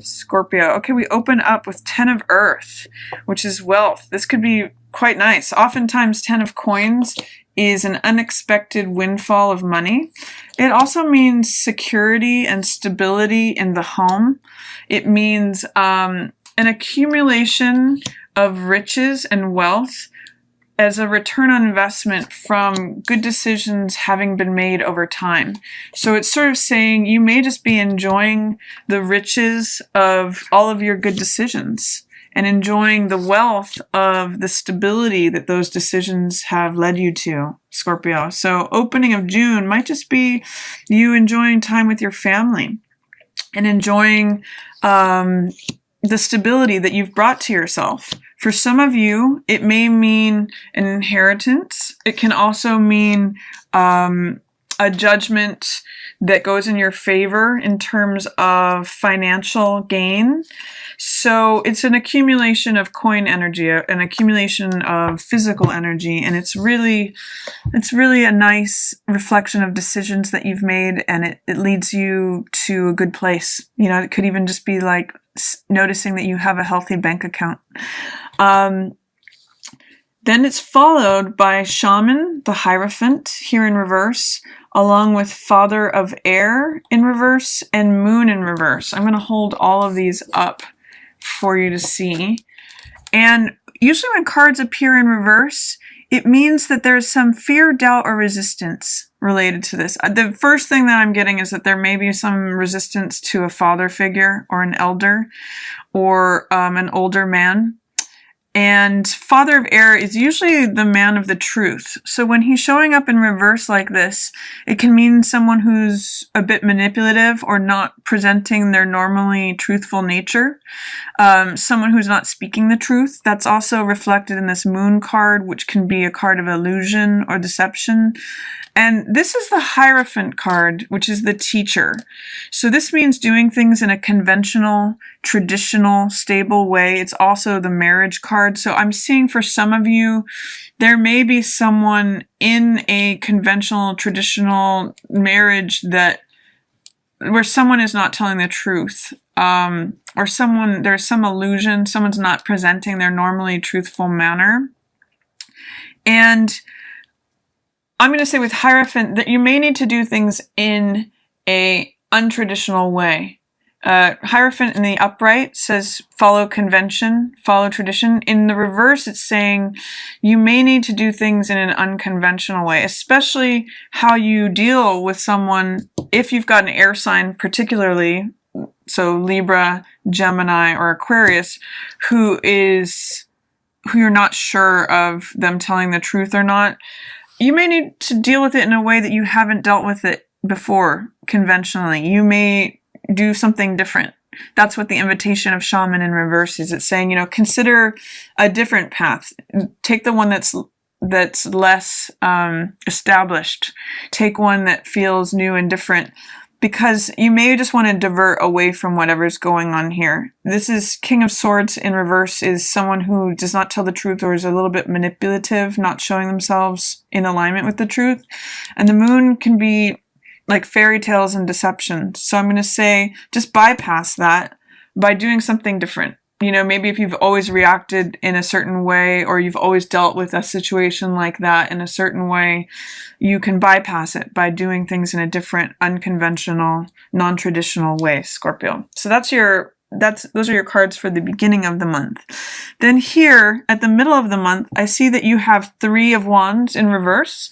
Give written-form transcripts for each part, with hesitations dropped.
Scorpio. Okay, we open up with 10 of Earth, which is wealth. This could be quite nice. Oftentimes 10 of Coins is an unexpected windfall of money. It also means security and stability in the home. It means an accumulation of riches and wealth as a return on investment from good decisions having been made over time. So it's sort of saying you may just be enjoying the riches of all of your good decisions and enjoying the wealth of the stability that those decisions have led you to, Scorpio. So opening of June might just be you enjoying time with your family and enjoying the stability that you've brought to yourself. For some of you, it may mean an inheritance. It can also mean a judgment that goes in your favor in terms of financial gain. So it's an accumulation of coin energy, an accumulation of physical energy, and it's really a nice reflection of decisions that you've made, and it leads you to a good place. You know, it could even just be like noticing that you have a healthy bank account. Then it's followed by Shaman, the Hierophant, here in reverse, along with Father of Air in reverse and Moon in reverse. I'm going to hold all of these up for you to see. And usually when cards appear in reverse, it means that there's some fear, doubt, or resistance related to this. The first thing that I'm getting is that there may be some resistance to a father figure or an elder or an older man. And Father of Air is usually the man of the truth. So when he's showing up in reverse like this, it can mean someone who's a bit manipulative or not presenting their normally truthful nature. Someone who's not speaking the truth. That's also reflected in this Moon card, which can be a card of illusion or deception. And this is the Hierophant card, which is the teacher. So this means doing things in a conventional, traditional, stable way. It's also the marriage card. So I'm seeing for some of you, there may be someone in a conventional, traditional marriage where someone is not telling the truth. Or there's some illusion, someone's not presenting their normally truthful manner. And I'm going to say with Hierophant that you may need to do things in a untraditional way. Hierophant in the upright says follow convention, follow tradition. In the reverse, it's saying you may need to do things in an unconventional way, especially how you deal with someone if you've got an air sign particularly, so Libra, Gemini, or Aquarius, who you're not sure of them telling the truth or not. You may need to deal with it in a way that you haven't dealt with it before conventionally. You may do something different. That's what the invitation of Shaman in reverse is. It's saying, consider a different path. Take the one that's less established. Take one that feels new and different, because you may just want to divert away from whatever's going on here. This is King of Swords in reverse is someone who does not tell the truth or is a little bit manipulative, not showing themselves in alignment with the truth. And the Moon can be like fairy tales and deception. So I'm going to say just bypass that by doing something different. Maybe if you've always reacted in a certain way or you've always dealt with a situation like that in a certain way, you can bypass it by doing things in a different, unconventional, non-traditional way, Scorpio. So those are your cards for the beginning of the month. Then here at the middle of the month, I see that you have 3 of Wands in reverse.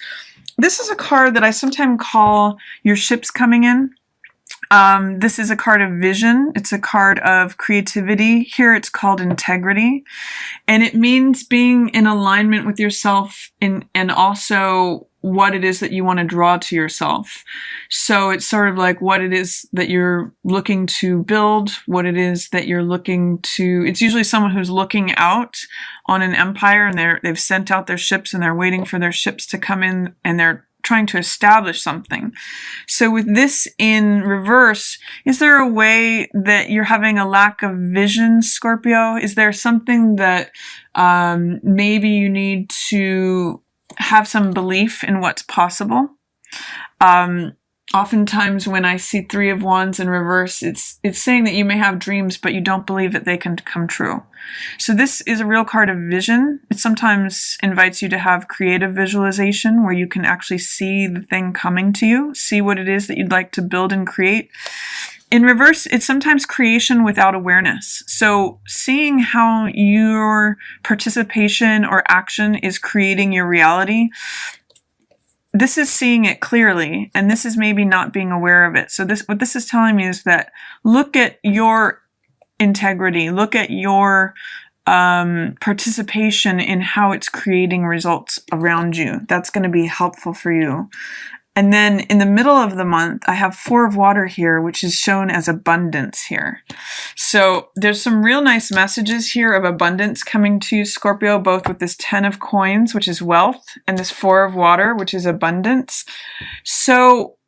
This is a card that I sometimes call your ships coming in. This is a card of vision. It's a card of creativity. Here it's called integrity. And it means being in alignment with yourself and also what it is that you want to draw to yourself. So it's sort of like what it is that you're looking to build, what it is that you're looking to... It's usually someone who's looking out on an empire and they've sent out their ships and they're waiting for their ships to come in and they're trying to establish something. So with this in reverse, is there a way that you're having a lack of vision, Scorpio? Is there something that maybe you need to have some belief in what's possible? Oftentimes when I see Three of Wands in reverse, it's saying that you may have dreams, but you don't believe that they can come true. So this is a real card of vision. It sometimes invites you to have creative visualization where you can actually see the thing coming to you, see what it is that you'd like to build and create. In reverse, it's sometimes creation without awareness. So seeing how your participation or action is creating your reality, this is seeing it clearly, and this is maybe not being aware of it. So what this is telling me is that look at your integrity, look at your participation in how it's creating results around you. That's going to be helpful for you. And then in the middle of the month, I have Four of Water here, which is shown as abundance here. So there's some real nice messages here of abundance coming to you, Scorpio, both with this 10 of Coins, which is wealth, and this Four of Water, which is abundance. So,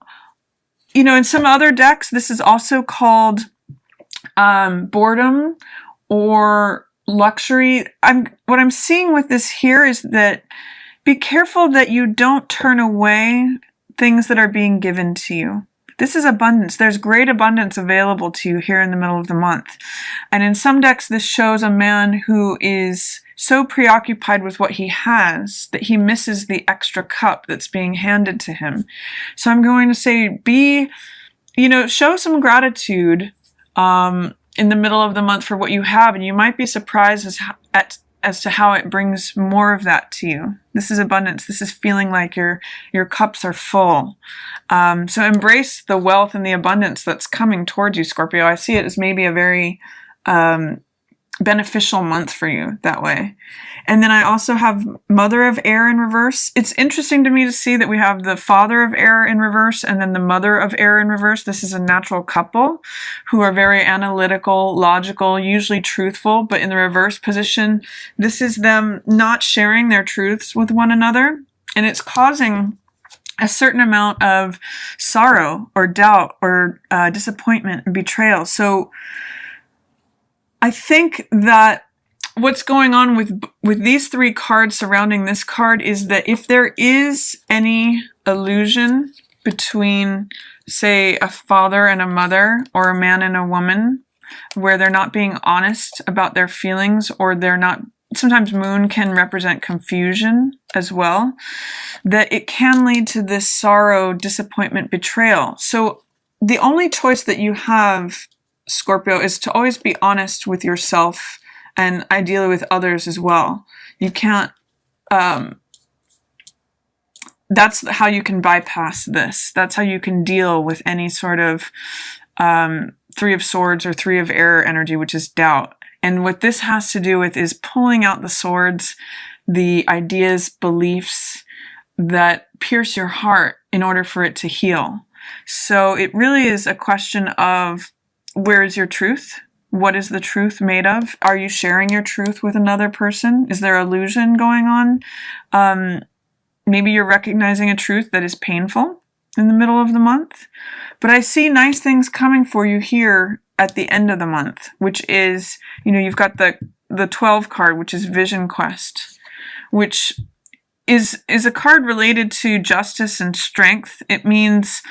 you know, in some other decks, this is also called boredom or luxury. What I'm seeing with this here is that be careful that you don't turn away things that are being given to you. This is abundance. There's great abundance available to you here in the middle of the month. And in some decks, this shows a man who is so preoccupied with what he has that he misses the extra cup that's being handed to him. So I'm going to say show some gratitude in the middle of the month for what you have, and you might be surprised as to how it brings more of that to you. This is abundance. This is feeling like your cups are full. So embrace the wealth and the abundance that's coming towards you, Scorpio. I see it as maybe a very beneficial month for you that way. And then I also have Mother of Air in reverse. It's interesting to me to see that we have the Father of Air in reverse and then the Mother of Air in reverse. This is a natural couple who are very analytical, logical, usually truthful, but in the reverse position, this is them not sharing their truths with one another. And it's causing a certain amount of sorrow or doubt or disappointment and betrayal. So I think that what's going on with these three cards surrounding this card is that if there is any illusion between, say, a father and a mother or a man and a woman, where they're not being honest about their feelings, or they're not, sometimes moon can represent confusion as well, that it can lead to this sorrow, disappointment, betrayal. So the only choice that you have, Scorpio, is to always be honest with yourself and ideally with others as well. You can't, that's how you can bypass this. That's how you can deal with any sort of Three of Swords or Three of Air energy, which is doubt. And what this has to do with is pulling out the swords, the ideas, beliefs that pierce your heart in order for it to heal. So it really is a question of, where is your truth? What is the truth made of? Are you sharing your truth with another person? Is there illusion going on? Maybe you're recognizing a truth that is painful in the middle of the month. But I see nice things coming for you here at the end of the month, which is, you've got the 12 card, which is Vision Quest, which is a card related to justice and strength. It means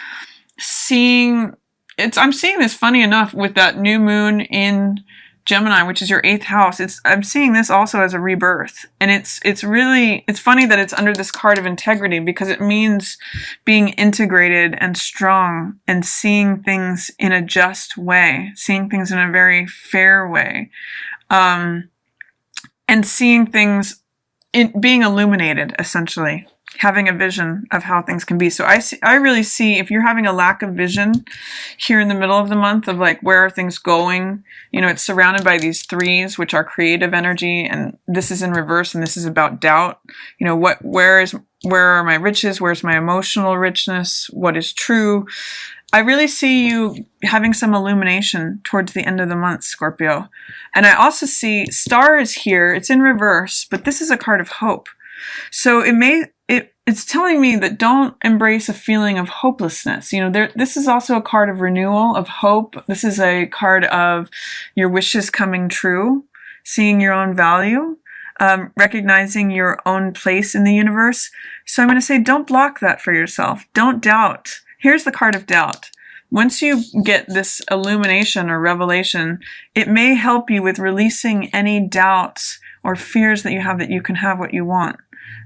I'm seeing this, funny enough, with that new moon in Gemini, which is your 8th house. I'm seeing this also as a rebirth. And it's funny that it's under this card of integrity, because it means being integrated and strong and seeing things in a just way, seeing things in a very fair way, and seeing things being illuminated, essentially. Having a vision of how things can be. So I really see, if you're having a lack of vision here in the middle of the month of like, where are things going? It's surrounded by these threes, which are creative energy, and this is in reverse, and this is about doubt. Where are my riches? Where's my emotional richness? What is true? I really see you having some illumination towards the end of the month, Scorpio. And I also see Star is here. It's in reverse, but this is a card of hope. So it's telling me that don't embrace a feeling of hopelessness. This is also a card of renewal, of hope. This is a card of your wishes coming true, seeing your own value, recognizing your own place in the universe. So I'm going to say, don't block that for yourself. Don't doubt. Here's the card of doubt. Once you get this illumination or revelation, it may help you with releasing any doubts or fears that you have that you can have what you want,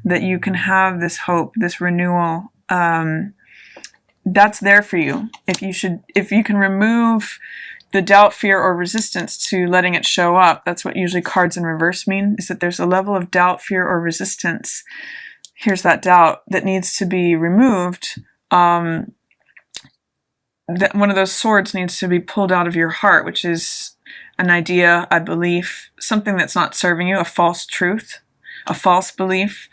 that you can have this hope, this renewal. That's there for you. If you can remove the doubt, fear, or resistance to letting it show up, that's what usually cards in reverse mean, is that there's a level of doubt, fear, or resistance. Here's that doubt that needs to be removed. That one of those swords needs to be pulled out of your heart, which is an idea, a belief, something that's not serving you, a false truth, a false belief.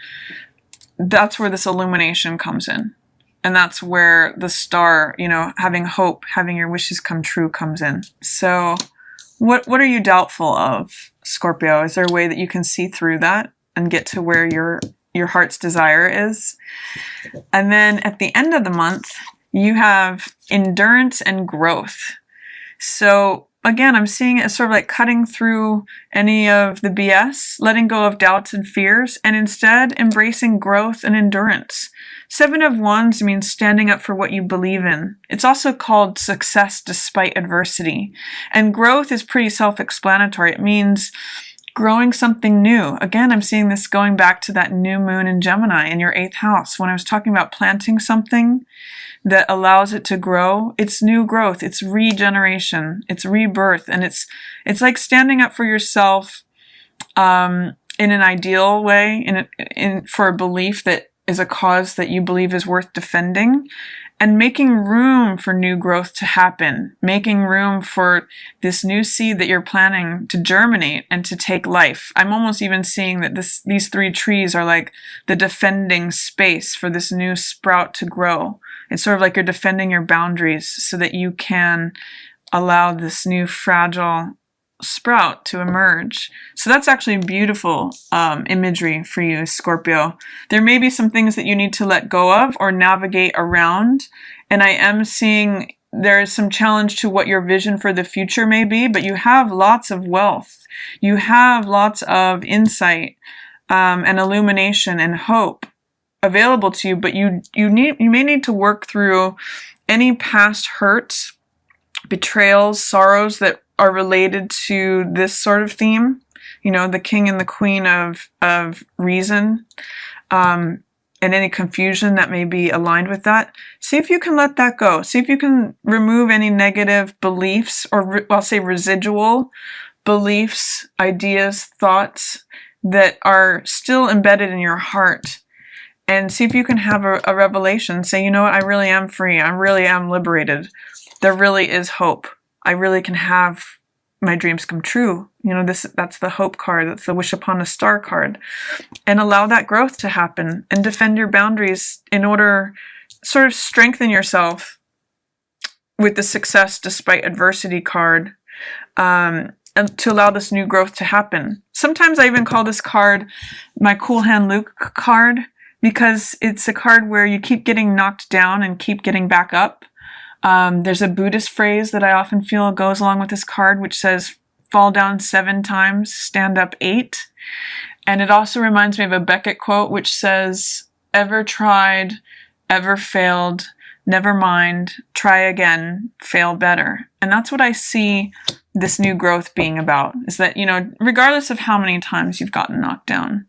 That's where this illumination comes in. And that's where the star, having hope, having your wishes come true comes in. So what are you doubtful of, Scorpio? Is there a way that you can see through that and get to where your heart's desire is? And then at the end of the month, you have endurance and growth. So again, I'm seeing it as sort of like cutting through any of the BS, letting go of doubts and fears, and instead embracing growth and endurance. 7 of Wands means standing up for what you believe in. It's also called success despite adversity. And growth is pretty self-explanatory. It means growing something new. Again, I'm seeing this going back to that new moon in Gemini in your 8th house. When I was talking about planting something that allows it to grow, it's new growth, it's regeneration, it's rebirth, and it's like standing up for yourself in an ideal way, for a belief that is a cause that you believe is worth defending, and making room for new growth to happen, making room for this new seed that you're planning to germinate and to take life. I'm almost even seeing that these 3 trees are like the defending space for this new sprout to grow. It's sort of like you're defending your boundaries so that you can allow this new fragile sprout to emerge. So that's actually beautiful imagery for you, Scorpio. There may be some things that you need to let go of or navigate around, and I am seeing there is some challenge to what your vision for the future may be, but you have lots of wealth. You have lots of insight and illumination and hope available to you, but you may need to work through any past hurts, betrayals, sorrows that are related to this sort of theme, the king and the queen of reason, and any confusion that may be aligned with that. See if you can let that go. See if you can remove any negative beliefs, or I'll say residual beliefs, ideas, thoughts that are still embedded in your heart. And see if you can have a revelation. Say, you know what, I really am free. I really am liberated. There really is hope. I really can have my dreams come true. That's the hope card. That's the wish upon a star card. And allow that growth to happen and defend your boundaries in order sort of strengthen yourself with the success despite adversity card, and to allow this new growth to happen. Sometimes I even call this card my Cool Hand Luke card, because it's a card where you keep getting knocked down and keep getting back up. There's a Buddhist phrase that I often feel goes along with this card, which says, fall down 7 times, stand up 8. And it also reminds me of a Beckett quote, which says, ever tried, ever failed, never mind, try again, fail better. And that's what I see this new growth being about, is that, regardless of how many times you've gotten knocked down,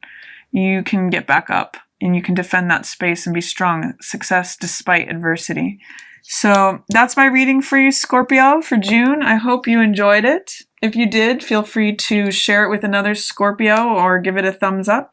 you can get back up and you can defend that space and be strong. Success despite adversity. So that's my reading for you, Scorpio, for June. I hope you enjoyed it. If you did, feel free to share it with another Scorpio or give it a thumbs up.